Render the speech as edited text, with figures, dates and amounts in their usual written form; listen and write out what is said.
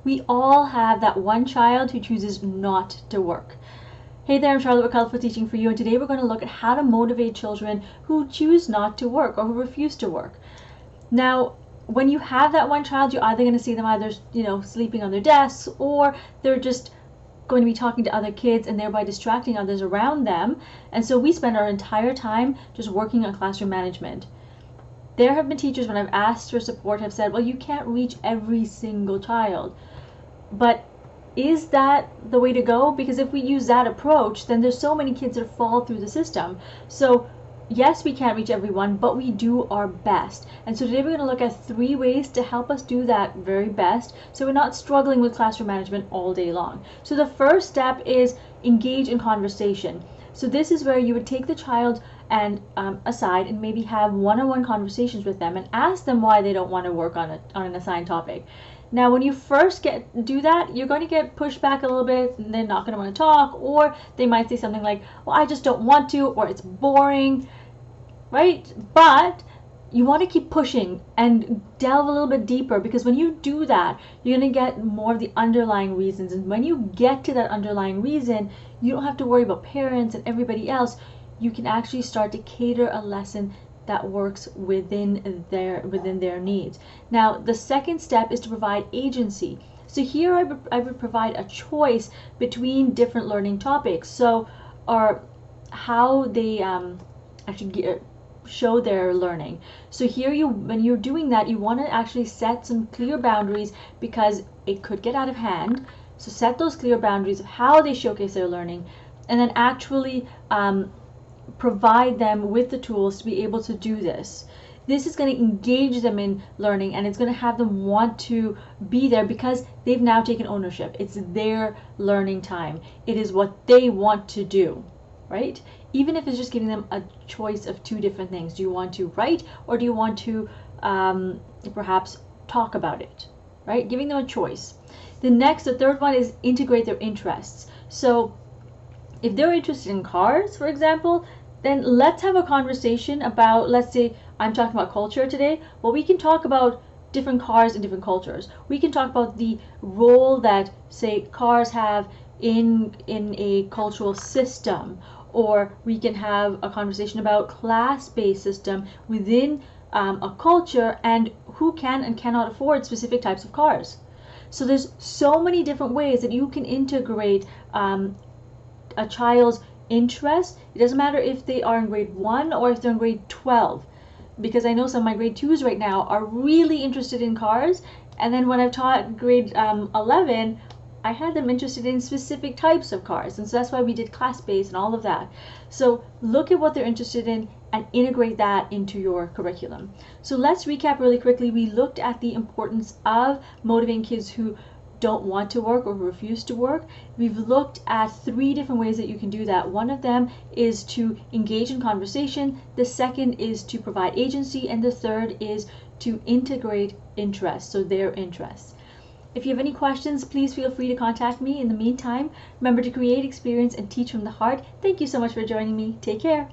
We all have that one child who chooses not to work. Hey there, I'm Charlotte with Colorful Teaching for You, and today we're going to look at how to motivate children who choose not to work or who refuse to work. Now, when you have that one child, you're either going to see them either, sleeping on their desks, or they're just going to be talking to other kids and thereby distracting others around them. And so we spend our entire time just working on classroom management. There have been teachers, when I've asked for support, have said, well, you can't reach every single child. But is that the way to go? Because if we use that approach, then there's so many kids that fall through the system. So yes, we can't reach everyone, but we do our best. And so today we're going to look at 3 ways to help us do that very best, so we're not struggling with classroom management all day long. So the first step is engage in conversation. So this is where you would take the child and aside and maybe have one-on-one conversations with them and ask them why they don't want to work on an assigned topic. Now, when you first do that, you're going to get pushed back a little bit, and they're not going to want to talk, or they might say something like, well, I just don't want to, or it's boring, right? But you want to keep pushing and delve a little bit deeper, because when you do that, you're going to get more of the underlying reasons. And when you get to that underlying reason, you don't have to worry about parents and everybody else. You can actually start to cater a lesson that works within their needs. Now, the second step is to provide agency. So here I would provide a choice between different learning topics, or how they actually show their learning. So here, when you're doing that, you want to actually set some clear boundaries, because it could get out of hand. So set those clear boundaries of how they showcase their learning, and then actually provide them with the tools to be able to do this. This is going to engage them in learning, and it's going to have them want to be there, because they've now taken ownership. It's their learning time. It is what they want to do, right? Even if it's just giving them a choice of 2 different things. Do you want to write, or do you want to perhaps talk about it, right? Giving them a choice. The third one is integrate their interests. So if they're interested in cars, for example, then let's have a conversation about, let's say I'm talking about culture today. Well, we can talk about different cars in different cultures. We can talk about the role that, say, cars have in a cultural system, or we can have a conversation about class-based system within a culture, and who can and cannot afford specific types of cars. So there's so many different ways that you can integrate a child's interest. It doesn't matter if they are in grade 1 or if they're in grade 12, because I know some of my grade 2s right now are really interested in cars, and then when I've taught grade 11, I had them interested in specific types of cars, and so that's why we did class-based and all of that. So look at what they're interested in and integrate that into your curriculum. So let's recap really quickly. We looked at the importance of motivating kids who don't want to work or refuse to work. We've looked at 3 different ways that you can do that. One of them is to engage in conversation, the second is to provide agency, and the third is to integrate interests, so their interests. If you have any questions, please feel free to contact me. In the meantime, remember to create, experience, and teach from the heart. Thank you so much for joining me. Take care.